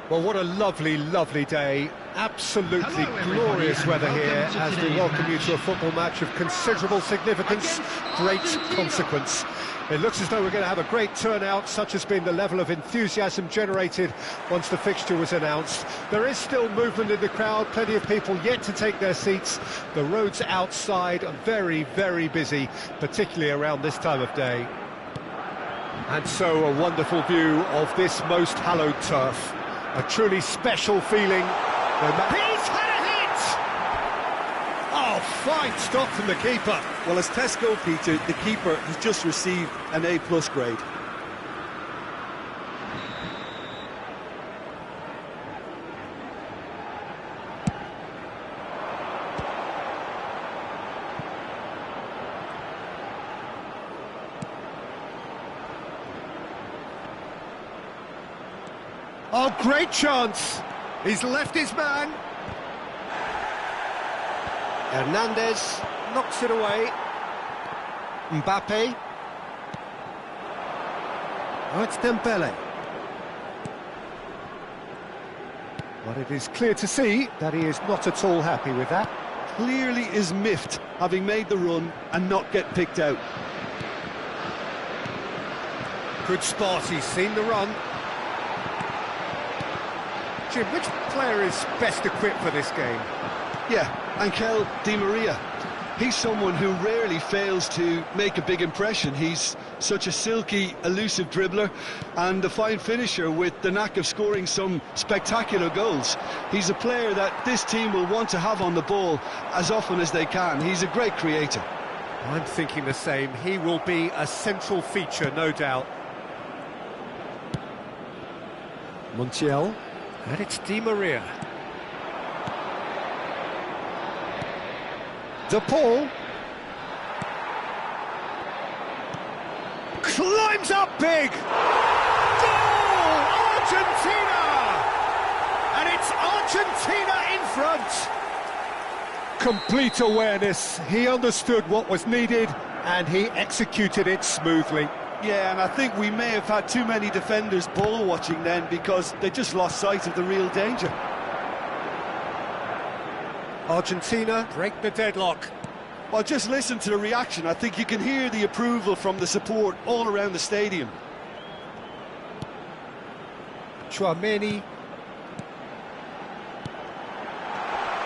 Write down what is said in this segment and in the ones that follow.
Well, what a lovely, lovely day. Absolutely glorious weather here as we welcome you to a football match of considerable significance, great consequence. It looks as though we're going to have a great turnout, such has been the level of enthusiasm generated once the fixture was announced. There is still movement in the crowd, plenty of people yet to take their seats. The roads outside are very, very busy, particularly around this time of day. And so a wonderful view of this most hallowed turf. A truly special feeling. He's had a hit! Oh, fine stop from the keeper. Well, as Tesco, Peter, the keeper has just received an A+ grade. Oh, great chance! He's left his man. Hernandez knocks it away. Mbappe. Oh, it's Dembele. But it is clear to see that he is not at all happy with that. Clearly is miffed, having made the run and not get picked out. Good spot, he's seen the run. Jim, which player is best equipped for this game? Yeah, Angel Di Maria. He's someone who rarely fails to make a big impression. He's such a silky, elusive dribbler and a fine finisher with the knack of scoring some spectacular goals. He's a player that this team will want to have on the ball as often as they can. He's a great creator. I'm thinking the same. He will be a central feature, no doubt. Montiel. And it's Di Maria. De Paul. Climbs up big! Goal! Argentina! And it's Argentina in front! Complete awareness. He understood what was needed and he executed it smoothly. Yeah, and I think we may have had too many defenders ball watching then because they just lost sight of the real danger. Argentina break the deadlock. Well, just listen to the reaction. I think you can hear the approval from the support all around the stadium. Chouameni.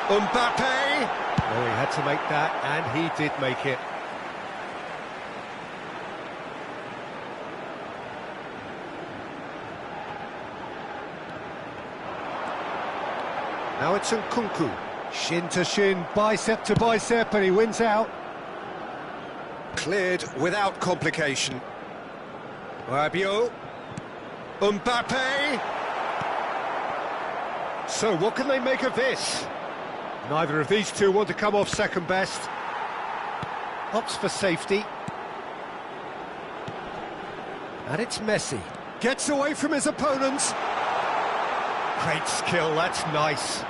Mbappe. Oh, he had to make that, and he did make it. Now it's Nkunku. Shin to shin, bicep to bicep, and he wins out. Cleared without complication. Rabiot. Mbappe. So what can they make of this? Neither of these two want to come off second best. Opts for safety. And it's Messi. Gets away from his opponents. Great skill, that's nice.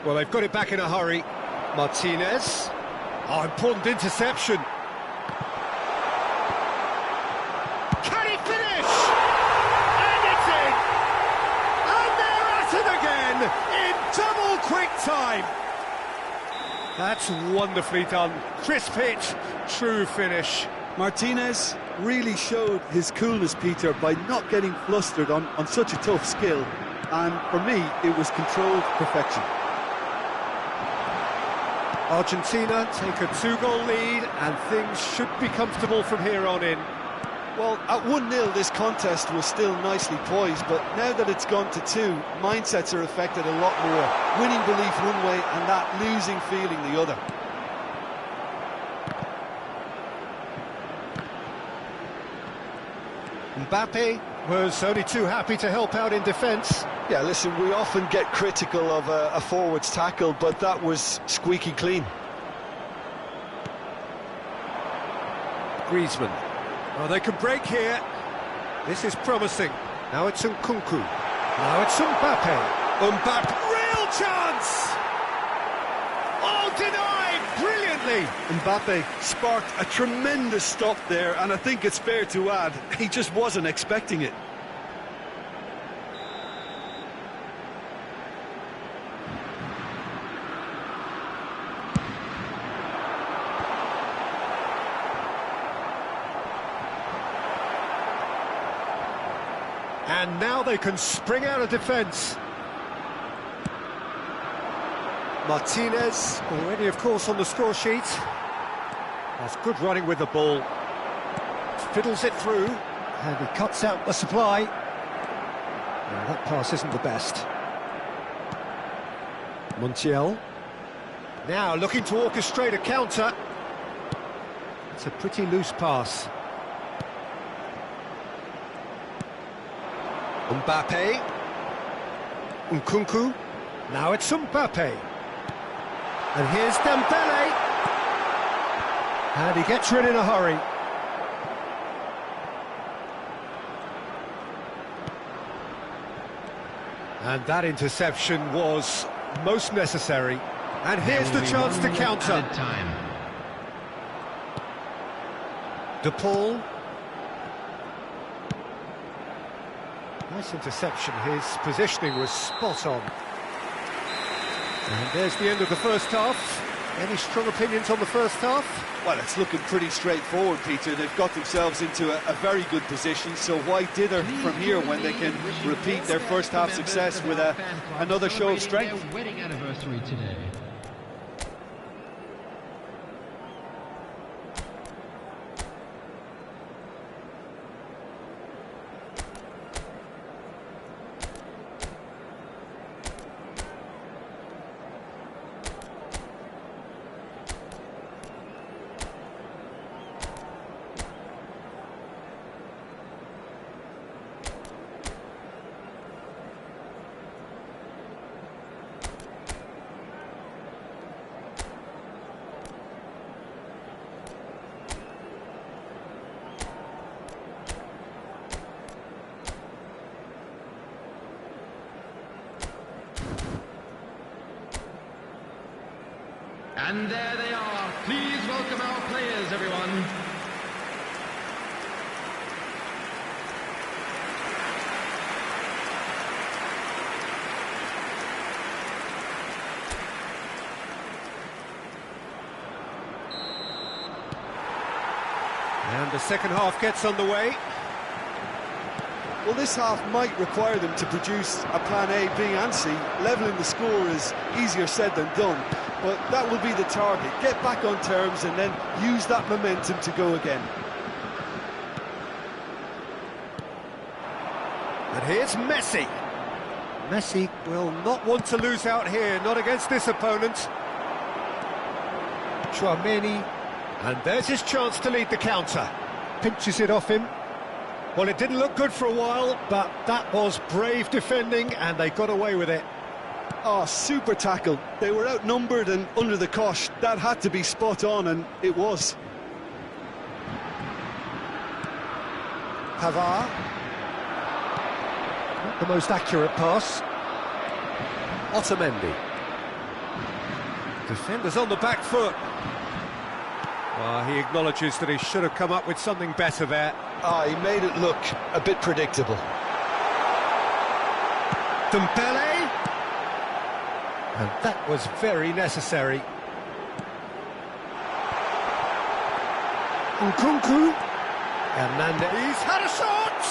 Well, they've got it back in a hurry. Martinez. Oh, important interception. Can he finish? And it's in! And they're at it again in double quick time. That's wonderfully done. Crisp hit, true finish. Martinez really showed his coolness, Peter, by not getting flustered on such a tough skill. And for me, it was controlled perfection. Argentina take a 2-goal lead and things should be comfortable from here on in. Well, at 1-0 this contest was still nicely poised, but now that it's gone to 2, mindsets are affected a lot more. Winning belief one way and that losing feeling the other. Mbappe was only too happy to help out in defence. Yeah, listen, we often get critical of a forward's tackle, but that was squeaky clean. Griezmann. Oh, they can break here. This is promising. Now it's Nkunku. Now it's Mbappe. Mbappe, real chance! Oh, denied brilliantly! Mbappe sparked a tremendous stop there, and I think it's fair to add, he just wasn't expecting it. And now they can spring out of defence. Martinez, already of course on the score sheet. That's good running with the ball. Fiddles it through, and he cuts out the supply. Well, that pass isn't the best. Montiel. Now looking to orchestrate a counter. It's a pretty loose pass. Mbappe. Nkunku. Now it's Mbappe. And here's Dembele. And he gets rid in a hurry. And that interception was most necessary. And here's the chance to counter. De Paul. Nice interception, his positioning was spot on. And there's the end of the first half. Any strong opinions on the first half? Well, it's looking pretty straightforward, Peter. They've got themselves into a very good position, so why dither from here when they can repeat their first half success with another show of strength? Their wedding anniversary today. And there they are. Please welcome our players, everyone. And the second half gets underway. Well, this half might require them to produce a plan A, B and C. Levelling the score is easier said than done, but that will be the target. Get back on terms and then use that momentum to go again. And here's Messi. Messi will not want to lose out here, not against this opponent. Tchouaméni, and there's his chance to lead the counter. Pinches it off him. Well, it didn't look good for a while, but that was brave defending, and they got away with it. Oh, super tackle. They were outnumbered and under the cosh. That had to be spot on, and it was. Pavard. Not the most accurate pass. Otamendi. Defenders on the back foot. He acknowledges that he should have come up with something better there. He made it look a bit predictable. Dembele. And that was very necessary. Nkunku. Hernandez. He's had a shot!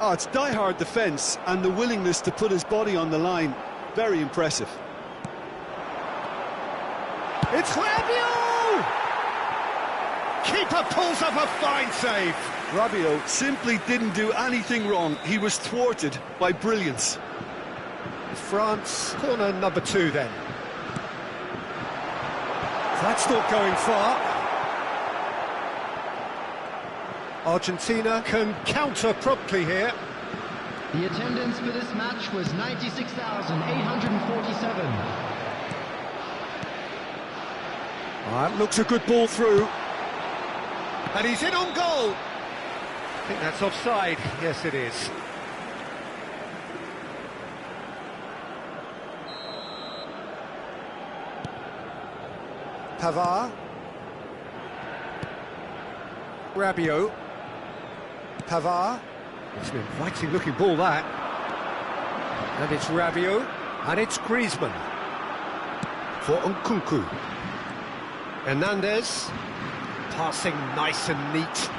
Oh, it's die-hard defence and the willingness to put his body on the line. Very impressive. It's Rabiot! Keeper pulls up a fine save. Rabiot simply didn't do anything wrong. He was thwarted by brilliance. France, corner number 2 then. That's not going far. Argentina can counter promptly here. The attendance for this match was 96,847. That looks a good ball through. And he's in on goal. I think that's offside. Yes, it is. Pavard. Rabiot. Pavard. It's an inviting looking ball, that. And it's Rabiot. And it's Griezmann. For Nkunku. Hernandez. Passing nice and neat.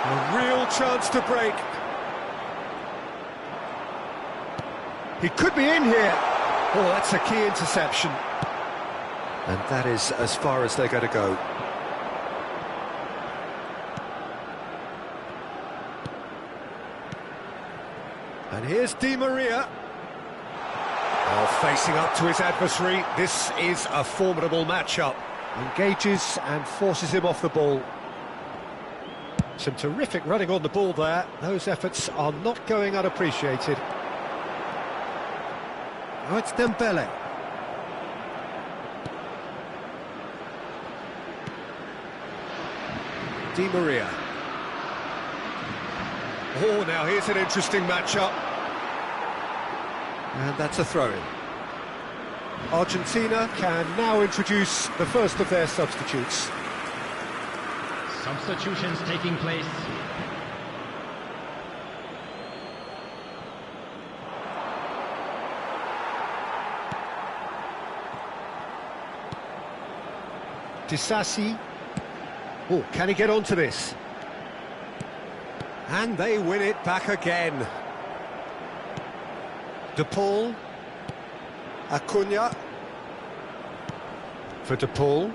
A real chance to break. He could be in here. Oh, that's a key interception. And that is as far as they're going to go. And here's Di Maria. Oh, facing up to his adversary. This is a formidable matchup. Engages and forces him off the ball. Some terrific running on the ball there. Those efforts are not going unappreciated. Oh, it's Dembele. Di Maria. Oh, now here's an interesting matchup. And that's a throw-in. Argentina can now introduce the first of their substitutes. Substitutions taking place. Disasi. Oh, can he get onto this? And they win it back again. De Paul. Acuna. For De Paul.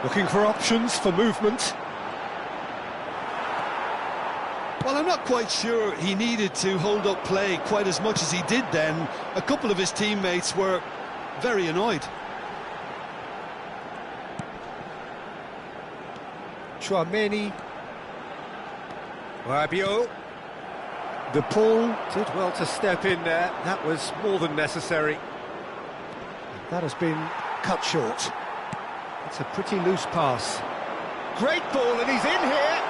Looking for options for movement. Well, I'm not quite sure he needed to hold up play quite as much as he did then. A couple of his teammates were very annoyed. Chouameni. Rabiot. De Paul did well to step in there. That was more than necessary. That has been cut short. It's a pretty loose pass. Great ball, and he's in here.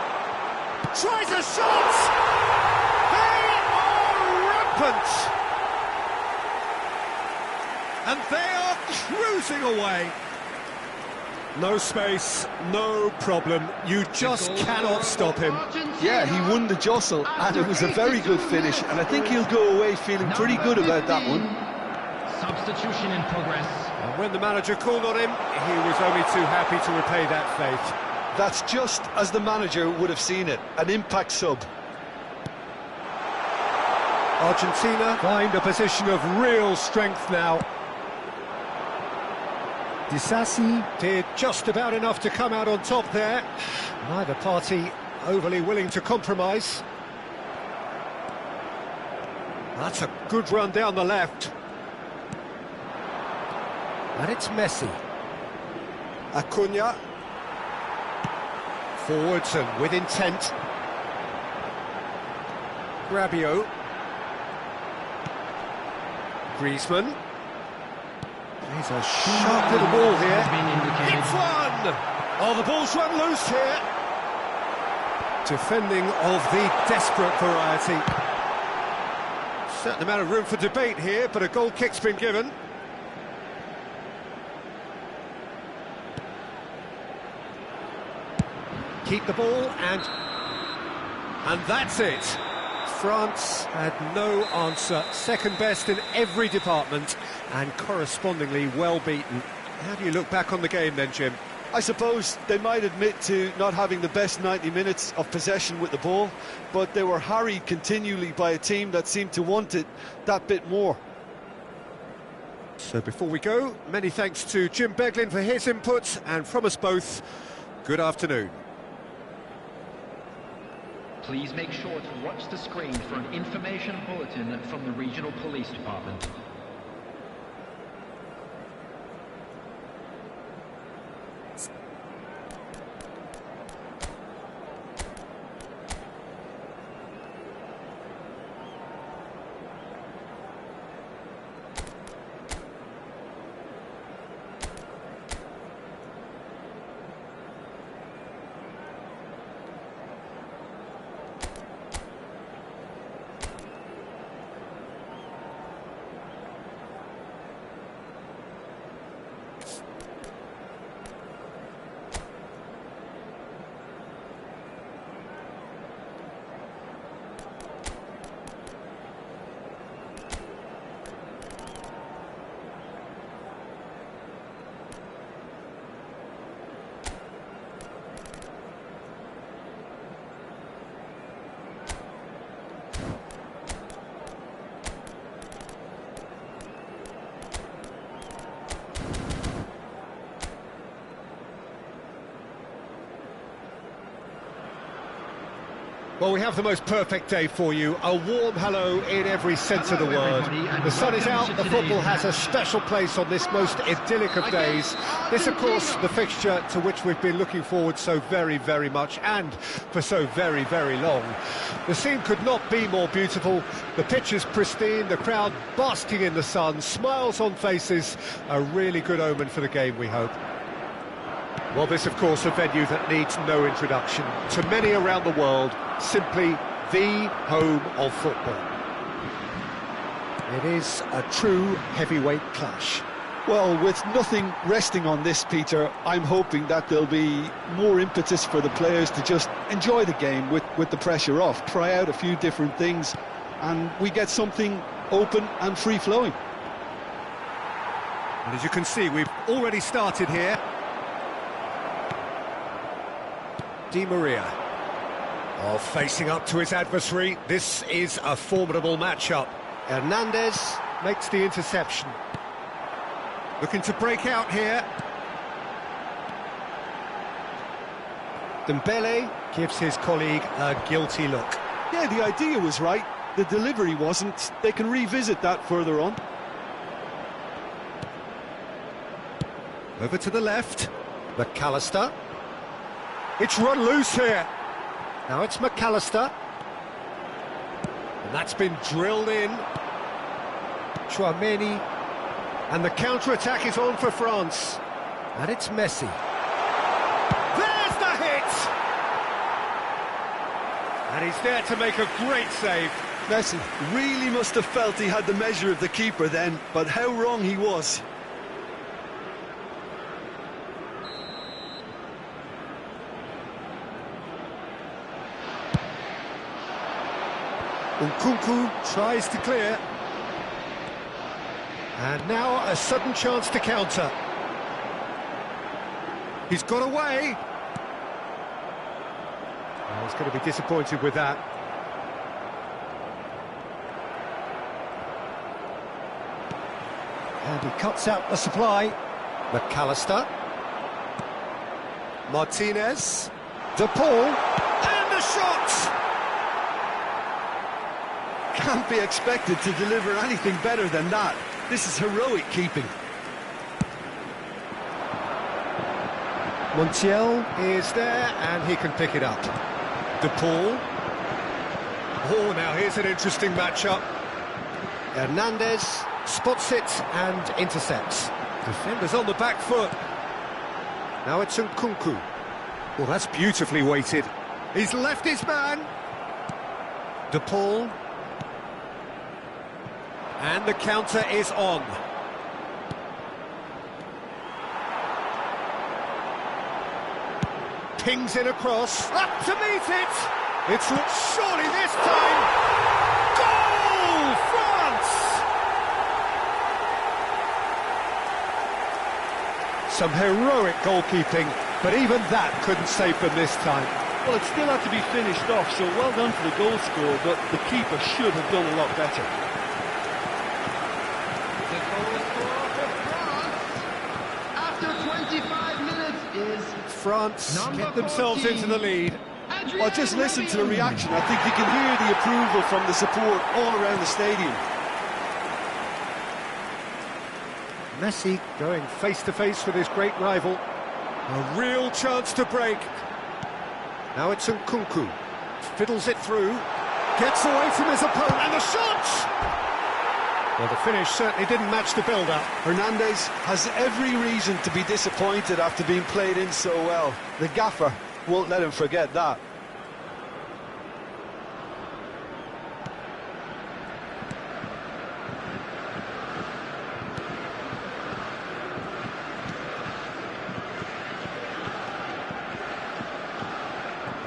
Tries a shot! They are rampant! And they are cruising away. No space, no problem. You just cannot stop him. Yeah, he won the jostle, and it was a very good finish, and I think he'll go away feeling pretty good about that one. Substitution in progress. And when the manager called on him, he was only too happy to repay that faith. That's just as the manager would have seen it, an impact sub. Argentina find a position of real strength now. Disasi did just about enough to come out on top there. Neither party overly willing to compromise. That's a good run down the left. And it's Messi. Acuna. Forwards and with intent. Rabiot. Griezmann. He's a sharp little ball here. It's one! Oh, the ball's run loose here. Defending of the desperate variety. Certain amount of room for debate here, but a goal kick's been given. Keep the ball and that's it. France had no answer. Second best in every department and correspondingly well beaten. How do you look back on the game then, Jim? I suppose they might admit to not having the best 90 minutes of possession with the ball, but they were harried continually by a team that seemed to want it that bit more. So before we go, many thanks to Jim Beglin for his input, and from us both, good afternoon. Please make sure to watch the screen for an information bulletin from the Regional Police Department. Well, we have the most perfect day for you. A warm hello in every sense of the word. The sun is out, the football has a special place on this most idyllic of days. This, of course, the fixture to which we've been looking forward so very, very much, and for so very, very long. The scene could not be more beautiful. The pitch is pristine, the crowd basking in the sun, smiles on faces. A really good omen for the game, we hope. Well, this, of course, a venue that needs no introduction. To many around the world, simply the home of football. It is a true heavyweight clash. Well, with nothing resting on this, Peter, I'm hoping that there'll be more impetus for the players to just enjoy the game with the pressure off, try out a few different things, and we get something open and free-flowing. And as you can see, we've already started here. Di Maria. Oh, facing up to his adversary. This is a formidable matchup. Hernandez makes the interception. Looking to break out here. Dembele gives his colleague a guilty look. Yeah, the idea was right. The delivery wasn't. They can revisit that further on. Over to the left. McAllister. It's run loose here. Now it's McAllister. And that's been drilled in. Chouameni. And the counter-attack is on for France. And it's Messi. There's the hit! And he's there to make a great save. Messi really must have felt he had the measure of the keeper then, but how wrong he was. Nkunku tries to clear. And now a sudden chance to counter. He's got away. Oh, he's going to be disappointed with that. And he cuts out the supply. McAllister. Martinez. De Paul. And the shot! Can't be expected to deliver anything better than that. This is heroic keeping. Montiel is there, and he can pick it up. De Paul. Oh, now here's an interesting matchup. Hernandez spots it and intercepts. Defenders on the back foot. Now it's Nkunku. Well, that's beautifully weighted. He's left his man. De Paul. And the counter is on. Pings in across. Up to meet it! It's surely this time! Goal! France! Some heroic goalkeeping, but even that couldn't save them this time. Well, it still had to be finished off, so well done for the goal scorer, but the keeper should have done a lot better. France get themselves into the lead. Well, just listen to the reaction. I think you can hear the approval from the support all around the stadium. Messi going face-to-face with his great rival. A real chance to break. Now it's Nkunku. Fiddles it through. Gets away from his opponent. And the shot! Well, the finish certainly didn't match the build-up. Hernandez has every reason to be disappointed after being played in so well. The gaffer won't let him forget that.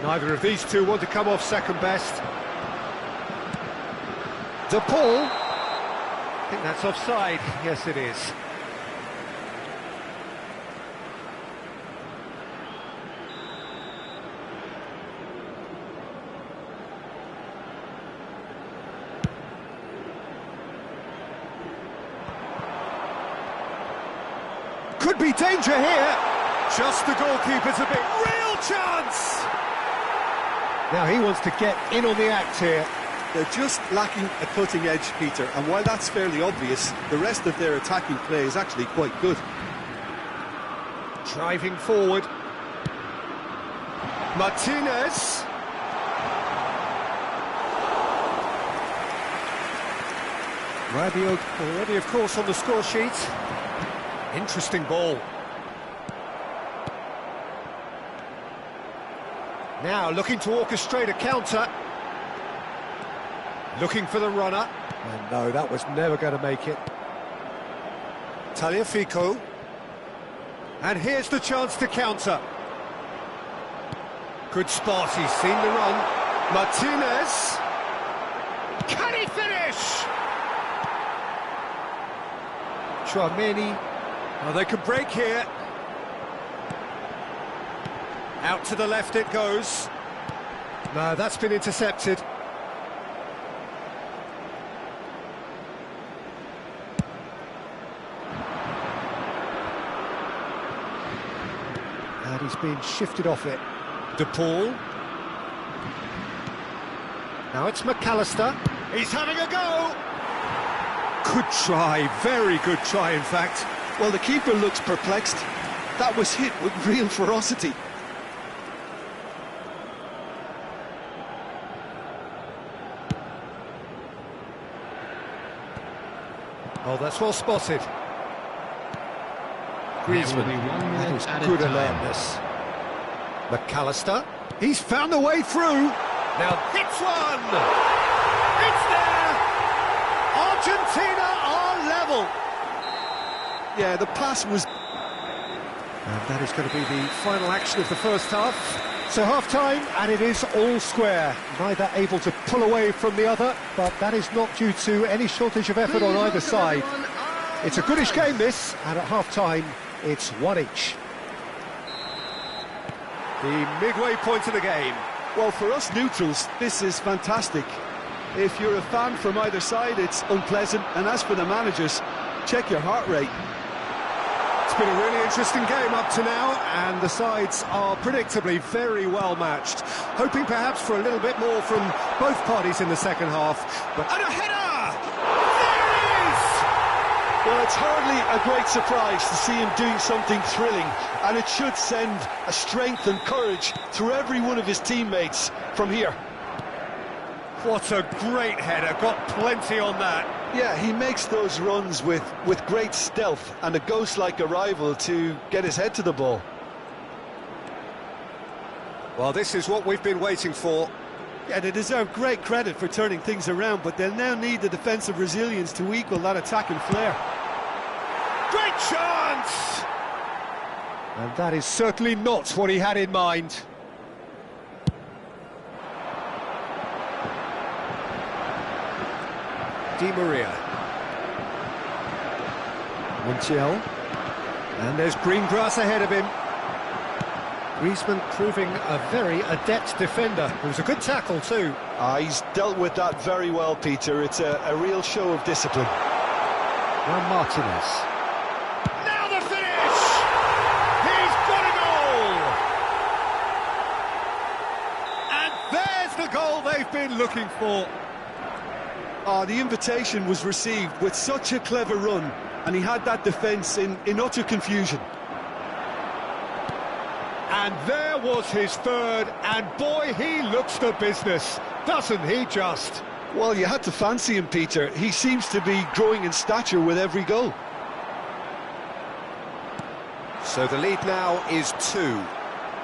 Neither of these two want to come off second best. De Paul. I think that's offside. Yes, it is. Could be danger here. Just the goalkeeper's a bit. Real chance! Now he wants to get in on the act here. They're just lacking a cutting edge, Peter, and while that's fairly obvious, the rest of their attacking play is actually quite good. Driving forward. Martinez. Rabiot already, of course, on the score sheet. Interesting ball. Now looking to orchestrate a counter. Looking for the runner. And no, that was never going to make it. Tagliafico. And here's the chance to counter. Good spot, he's seen the run. Martinez. Can he finish? Chouameni. Well, they can break here. Out to the left it goes. No, that's been intercepted. And he's been shifted off it. De Paul. Now it's McAllister. He's having a go! Good try, very good try in fact. Well, the keeper looks perplexed. That was hit with real ferocity. Oh, that's well spotted. Griezmann, that is good alertness. McAllister, he's found a way through. Now hits one! It's there! Argentina are level! Yeah, the pass was... And that is going to be the final action of the first half. So half-time, and it is all square. Neither able to pull away from the other, but that is not due to any shortage of effort on either side. It's a goodish game, this, and at half-time, it's one each. The midway point of the game. Well, for us neutrals, this is fantastic. If you're a fan from either side, it's unpleasant. And as for the managers, check your heart rate. It's been a really interesting game up to now, and the sides are predictably very well matched. Hoping perhaps for a little bit more from both parties in the second half. But and a header! There it is! Well, it's hardly a great surprise to see him doing something thrilling, and it should send a strength and courage through every one of his teammates from here. What a great header, got plenty on that. Yeah, he makes those runs with great stealth and a ghost-like arrival to get his head to the ball. Well, this is what we've been waiting for. Yeah, they deserve great credit for turning things around, but they'll now need the defensive resilience to equal that attacking flair. Great chance! And that is certainly not what he had in mind. Di Maria. Montiel. And there's green grass ahead of him. Griezmann proving a very adept defender. It was a good tackle too. He's dealt with that very well, Peter. It's a real show of discipline. Now Martinez. Now the finish! He's got a goal! And there's the goal they've been looking for. The invitation was received with such a clever run, and he had that defence in utter confusion. And there was his third, and boy, he looks the business, doesn't he just? Well, you had to fancy him, Peter. He seems to be growing in stature with every goal. So the lead now is 2.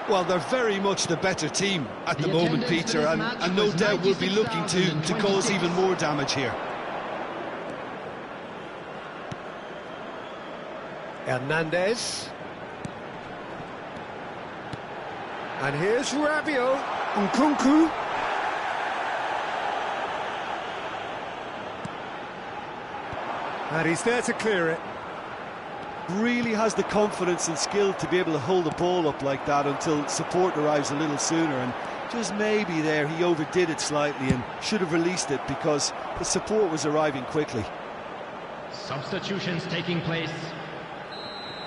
Well, they're very much the better team at the moment, Peter, and no doubt will be looking to cause even more damage here. Hernandez. And here's Rabiot. Nkunku. And he's there to clear it. Really has the confidence and skill to be able to hold the ball up like that until support arrives a little sooner, and just maybe there he overdid it slightly and should have released it because the support was arriving quickly. Substitutions taking place.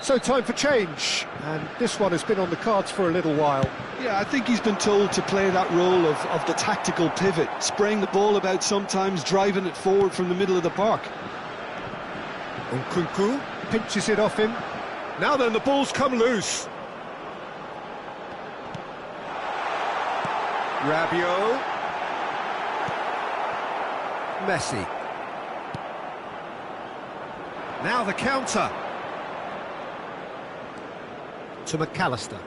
So time for change, and this one has been on the cards for a little while. Yeah, I think he's been told to play that role of the tactical pivot, spraying the ball about sometimes, driving it forward from the middle of the park. Nkunku pinches it off him. Now then, the ball's come loose. Rabiot. Messi. Now the counter. To McAllister.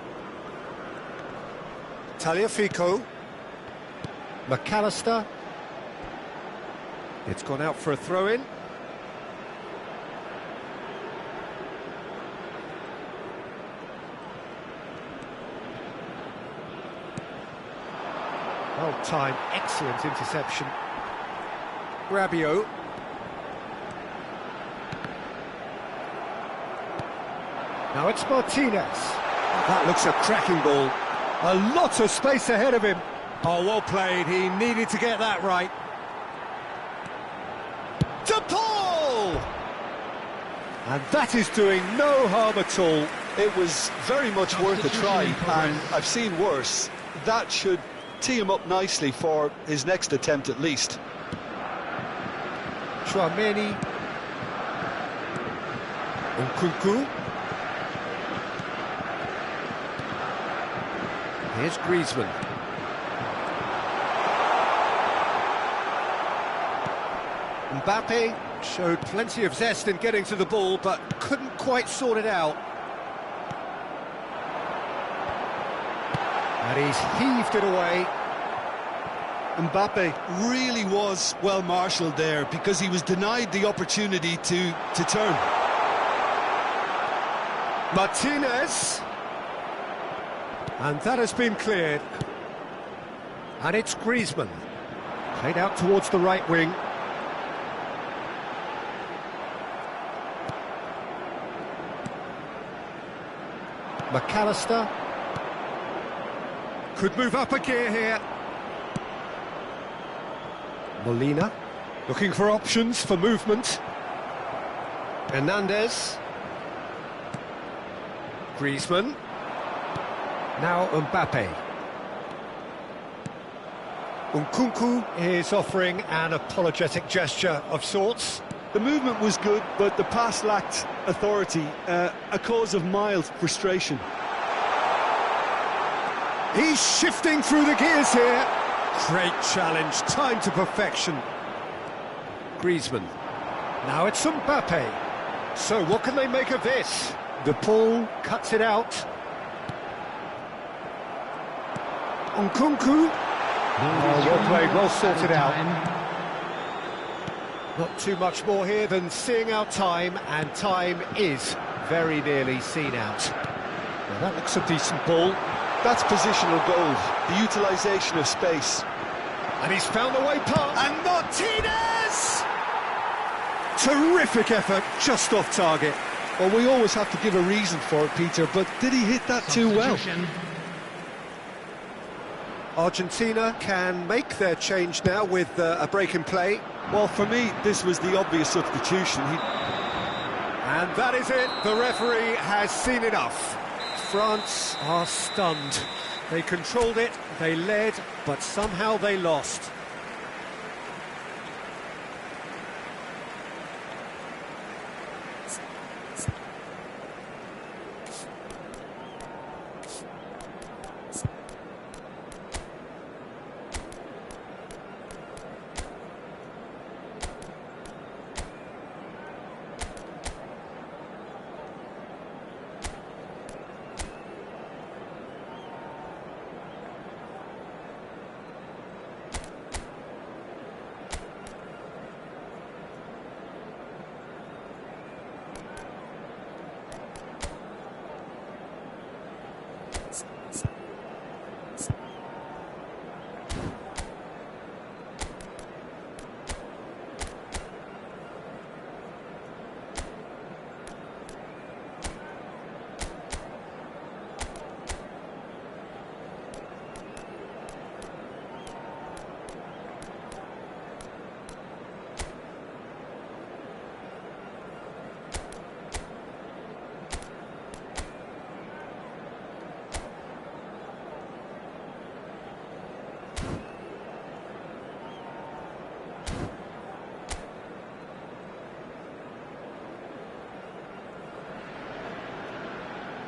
Tagliafico. McAllister. It's gone out for a throw-in. Well timed, excellent interception. Rabiot. Now it's Martinez. That looks a cracking ball. A lot of space ahead of him. Oh, well played. He needed to get that right. To Paul! And that is doing no harm at all. It was very much worth a try, and I've seen worse. That should tee him up nicely for his next attempt at least. Chouameni. Nkunku. Here's Griezmann. Mbappe showed plenty of zest in getting to the ball, but couldn't quite sort it out. And he's heaved it away. Mbappe really was well marshalled there because he was denied the opportunity to turn. Martinez. And that has been cleared. And it's Griezmann. Played out towards the right wing. McAllister. Could move up a gear here. Molina. Looking for options for movement. Hernandez. Griezmann. Now Mbappe. Nkunku is offering an apologetic gesture of sorts. The movement was good, but the pass lacked authority, a cause of mild frustration. He's shifting through the gears here. Great challenge, time to perfection. Griezmann. Now it's Mbappe. So what can they make of this? De Paul cuts it out. Nkunku. Oh, well played, well sorted out. Not too much more here than seeing out time, and time is very nearly seen out. Now that looks a decent ball. That's positional goal, the utilisation of space. And he's found the way past. And Martinez! Terrific effort, just off target. Well, we always have to give a reason for it, Peter, but did he hit that too well? Argentina can make their change now with a break in play. Well, for me, this was the obvious substitution. And that is it. The referee has seen enough. France are stunned. They controlled it, they led, but somehow they lost.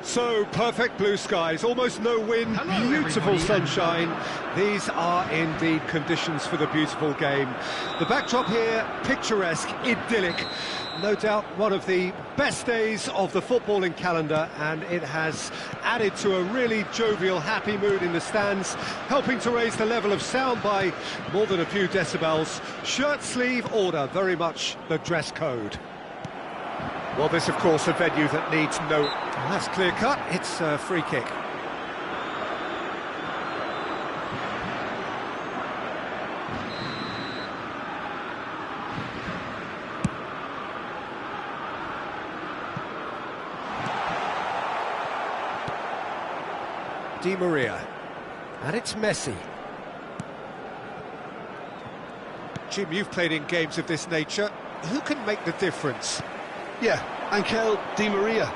So, perfect blue skies, almost no wind, beautiful sunshine. These are indeed conditions for the beautiful game. The backdrop here, picturesque, idyllic. No doubt one of the best days of the footballing calendar, and it has added to a really jovial, happy mood in the stands, helping to raise the level of sound by more than a few decibels. Shirt sleeve order, very much the dress code. Well, this, of course, a venue that needs no... Well, that's clear-cut. It's a free kick. Di Maria. And it's Messi. Jim, you've played in games of this nature. Who can make the difference? Yeah, Angel Di Maria.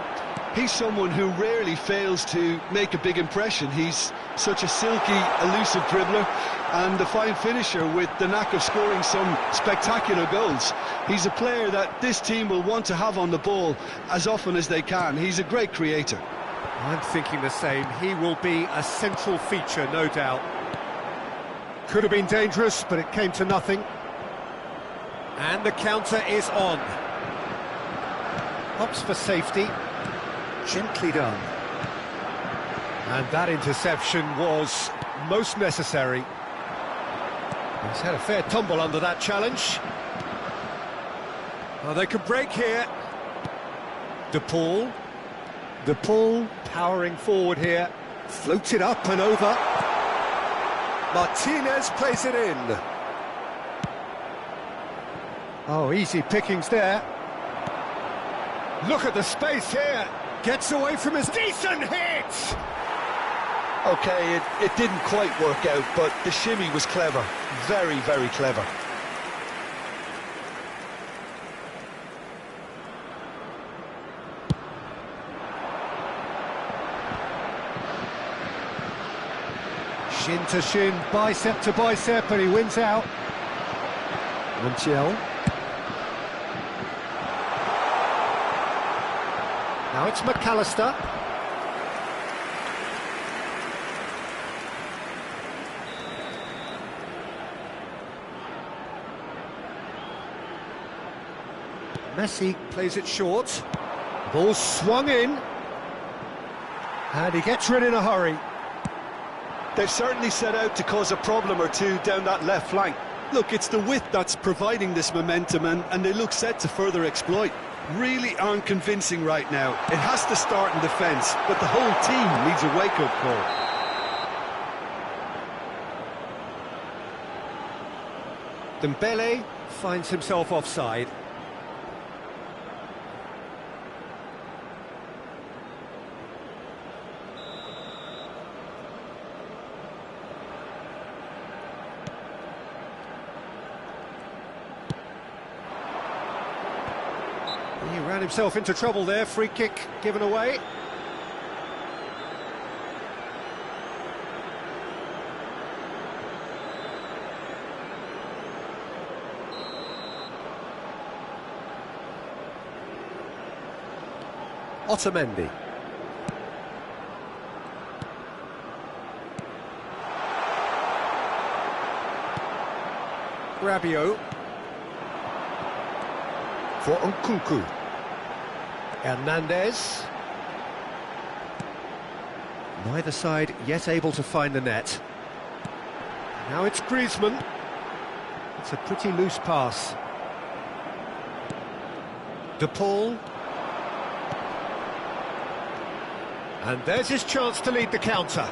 He's someone who rarely fails to make a big impression. He's such a silky, elusive dribbler and a fine finisher with the knack of scoring some spectacular goals. He's a player that this team will want to have on the ball as often as they can. He's a great creator. I'm thinking the same. He will be a central feature, no doubt. Could have been dangerous, but it came to nothing. And the counter is on. Opts for safety. Gently done. And that interception was most necessary. He's had a fair tumble under that challenge. Oh, they could break here. De Paul. De Paul powering forward here. Floats it up and over. Martinez plays it in. Oh, easy pickings there. Look at the space here. Gets away from his decent hit! Okay, it didn't quite work out, but the shimmy was clever. Very, very clever. Shin to shin, bicep to bicep, and he wins out. Montiel. Now it's McAllister. Messi plays it short. Ball swung in. And he gets rid in a hurry. They've certainly set out to cause a problem or two down that left flank. Look, it's the width that's providing this momentum, and they look set to further exploit. Really aren't convincing right now. It has to start in defence, but the whole team needs a wake-up call. Dembele finds himself offside. He ran himself into trouble there, free kick given away. Otamendi. Rabiot. For Nkunku. Hernandez. Neither side yet able to find the net. Now it's Griezmann. It's a pretty loose pass. De Paul. And there's his chance to lead the counter.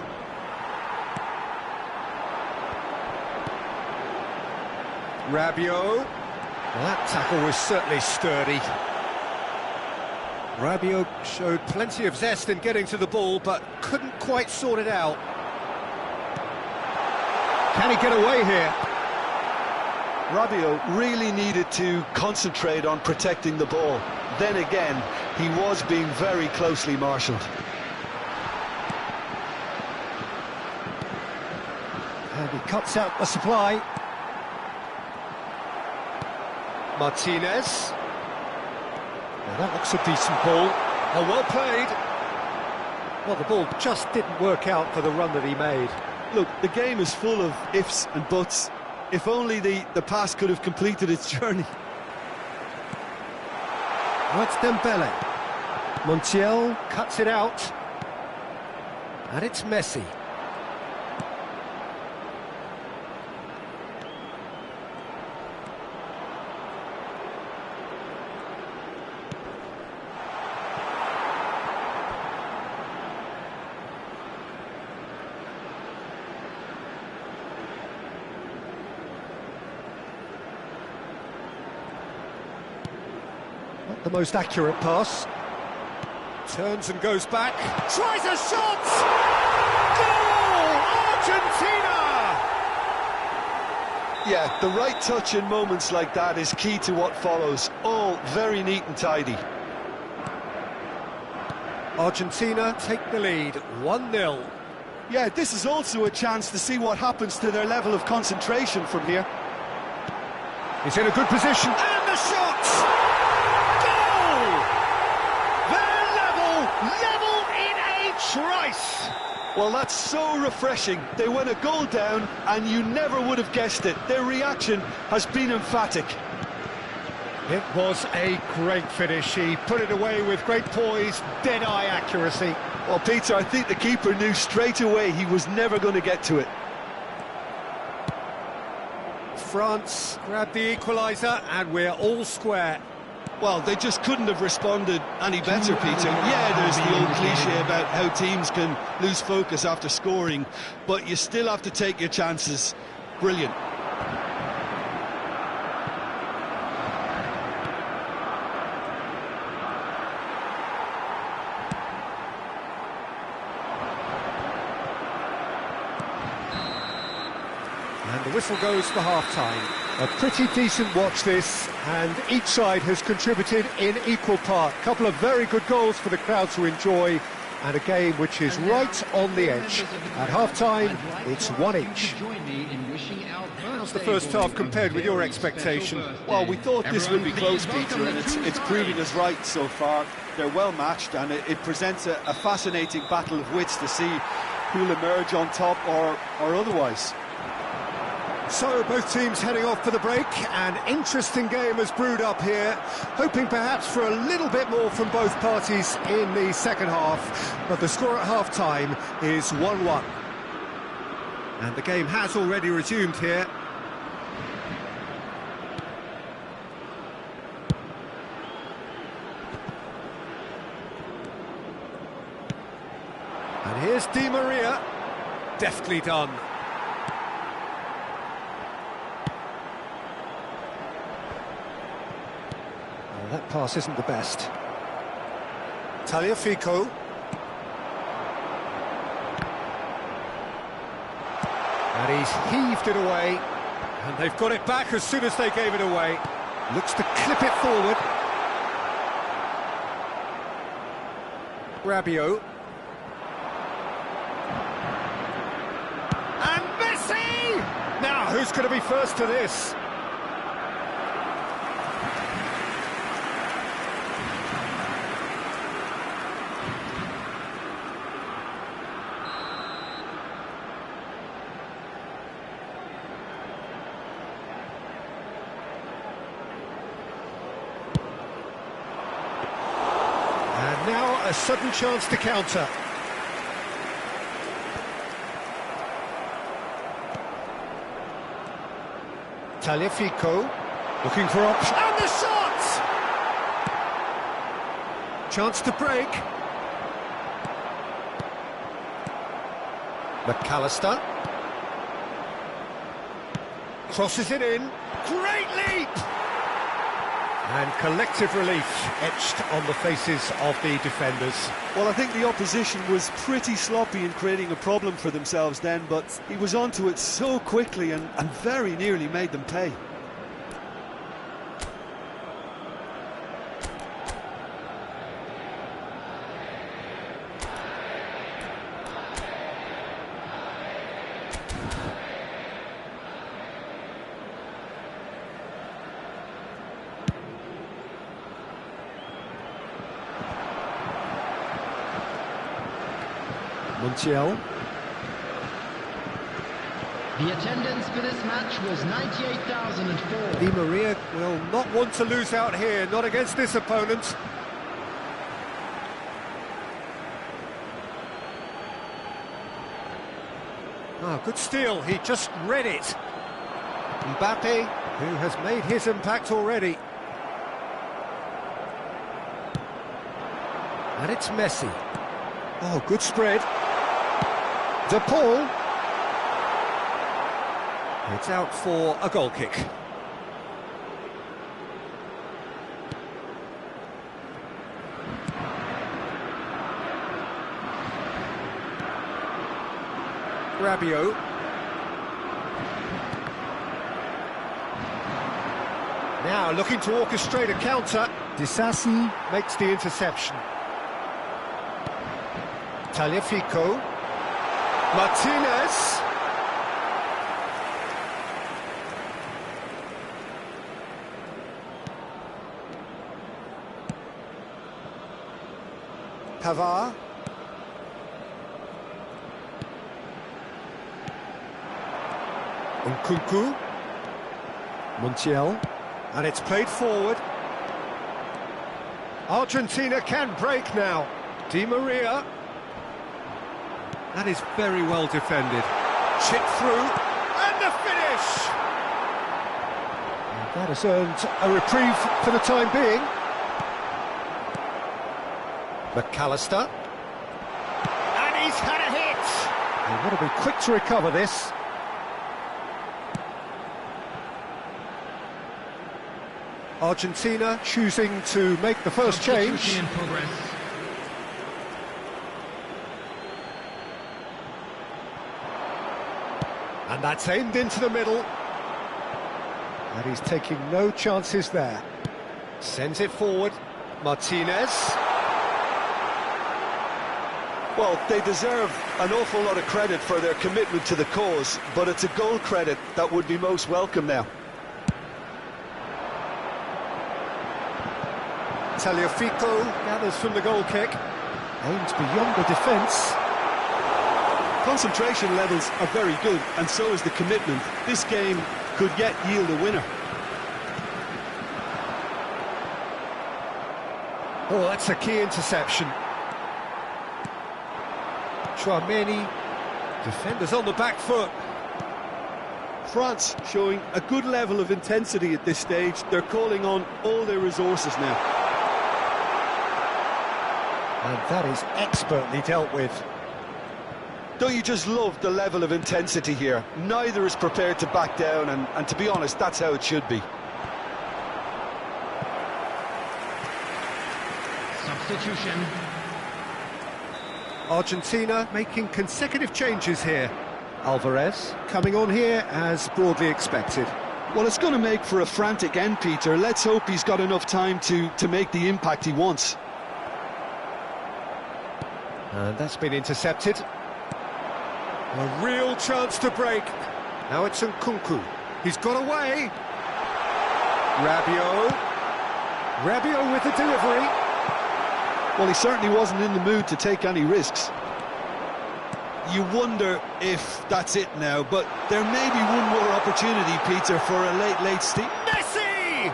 Rabiot. Well, that tackle was certainly sturdy. Rabiot showed plenty of zest in getting to the ball, but couldn't quite sort it out. Can he get away here? Rabiot really needed to concentrate on protecting the ball. Then again, he was being very closely marshalled. And he cuts out the supply. Martinez. Now that looks a decent ball. Oh, well played. Well, the ball just didn't work out for the run that he made. Look, the game is full of ifs and buts. If only the pass could have completed its journey. Oh, it's Dembele. Montiel cuts it out. And it's Messi. Not the most accurate pass. Turns and goes back. Tries a shot! Goal! Argentina! Yeah, the right touch in moments like that is key to what follows. All very neat and tidy. Argentina take the lead, 1-0. Yeah, this is also a chance to see what happens to their level of concentration from here. He's in a good position, and the shot! Goal! They're level in a trice! Well, that's so refreshing. They went a goal down, and you never would have guessed it. Their reaction has been emphatic. It was a great finish. He put it away with great poise, dead-eye accuracy. Well, Peter, I think the keeper knew straight away he was never going to get to it. France grabbed the equaliser, and we're all square. Well, they just couldn't have responded any better, Peter. Yeah, there's the old cliche about how teams can lose focus after scoring, but you still have to take your chances. Brilliant. And the whistle goes for half-time. A pretty decent watch this, and each side has contributed in equal part. A couple of very good goals for the crowd to enjoy, and a game which is right on the edge. At half-time, it's one each. How's the first half compared with your expectation? Well, we thought this would be close, Peter, and it's proving us right so far. They're well matched, and it presents a fascinating battle of wits to see who'll emerge on top or otherwise. So both teams heading off for the break. An interesting game has brewed up here, hoping perhaps for a little bit more from both parties in the second half, but the score at half-time is 1-1. And the game has already resumed here. And here's Di Maria, deftly done. That pass isn't the best. Tagliafico. And he's heaved it away. And they've got it back as soon as they gave it away. Looks to clip it forward. Rabiot. And Messi! Now, who's going to be first to this? Now a sudden chance to counter. Tagliafico looking for option. And the shot! Chance to break. McAllister crosses it in. Great leap! And collective relief etched on the faces of the defenders. Well, I think the opposition was pretty sloppy in creating a problem for themselves then, but he was onto it so quickly and very nearly made them pay. Montiel. The attendance for this match was 98,004. Di Maria will not want to lose out here, not against this opponent. Oh, good steal, he just read it. Mbappe, who has made his impact already. And it's Messi. Oh, good spread. De Paul. It's out for a goal kick. Rabiot. Now looking to orchestrate a counter. Disasi makes the interception. Tagliafico. Martinez. Pavard. Nkunku. Montiel. And it's played forward. Argentina can break now. Di Maria. That is very well defended. Chip through, and the finish! And that has earned a reprieve for the time being. McAllister. And he's had a hit! They want to be quick to recover this. Argentina choosing to make the first change. In progress. And that's aimed into the middle. And he's taking no chances there. Sends it forward. Martinez. Well, they deserve an awful lot of credit for their commitment to the cause, but it's a goal credit that would be most welcome now. Tagliafico gathers from the goal kick. Aims beyond the defence. Concentration levels are very good, and so is the commitment. This game could yet yield a winner. Oh, that's a key interception. Chouameni, defenders on the back foot. France showing a good level of intensity at this stage. They're calling on all their resources now. And that is expertly dealt with. Don't you just love the level of intensity here? Neither is prepared to back down, and to be honest, that's how it should be. Substitution. Argentina making consecutive changes here. Alvarez coming on here as broadly expected. Well, it's going to make for a frantic end, Peter. Let's hope he's got enough time to make the impact he wants. And that's been intercepted. A real chance to break. Now it's Nkunku. He's got away. Rabiot. Rabiot with the delivery. Well, he certainly wasn't in the mood to take any risks. You wonder if that's it now, but there may be one more opportunity, Peter, for a late steal. Messi!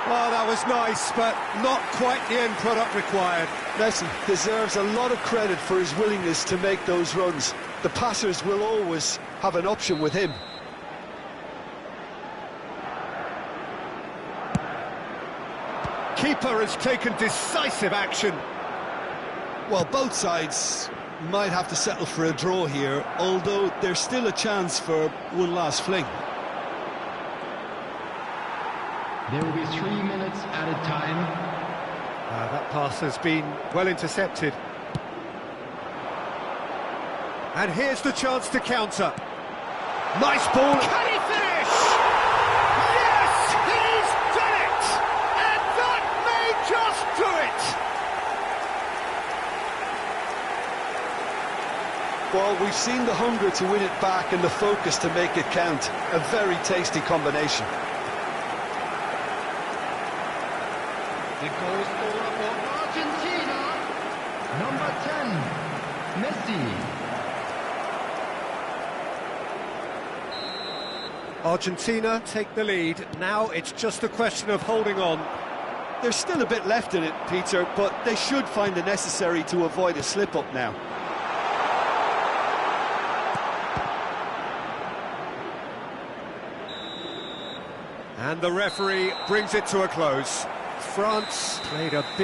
Oh, that was nice, but not quite the end product required. Messi deserves a lot of credit for his willingness to make those runs. The passers will always have an option with him. Keeper has taken decisive action. Well, both sides might have to settle for a draw here, although there's still a chance for one last fling. There will be 3 minutes added time. That pass has been well intercepted. And here's the chance to counter. Nice ball. Can he finish? Yes, he's done it! And that may just do it! Well, we've seen the hunger to win it back and the focus to make it count. A very tasty combination. The goal scorer for Argentina, number 10, Messi. Argentina take the lead. Now it's just a question of holding on. There's still a bit left in it, Peter, but they should find the necessary to avoid a slip-up now. And the referee brings it to a close. France played a big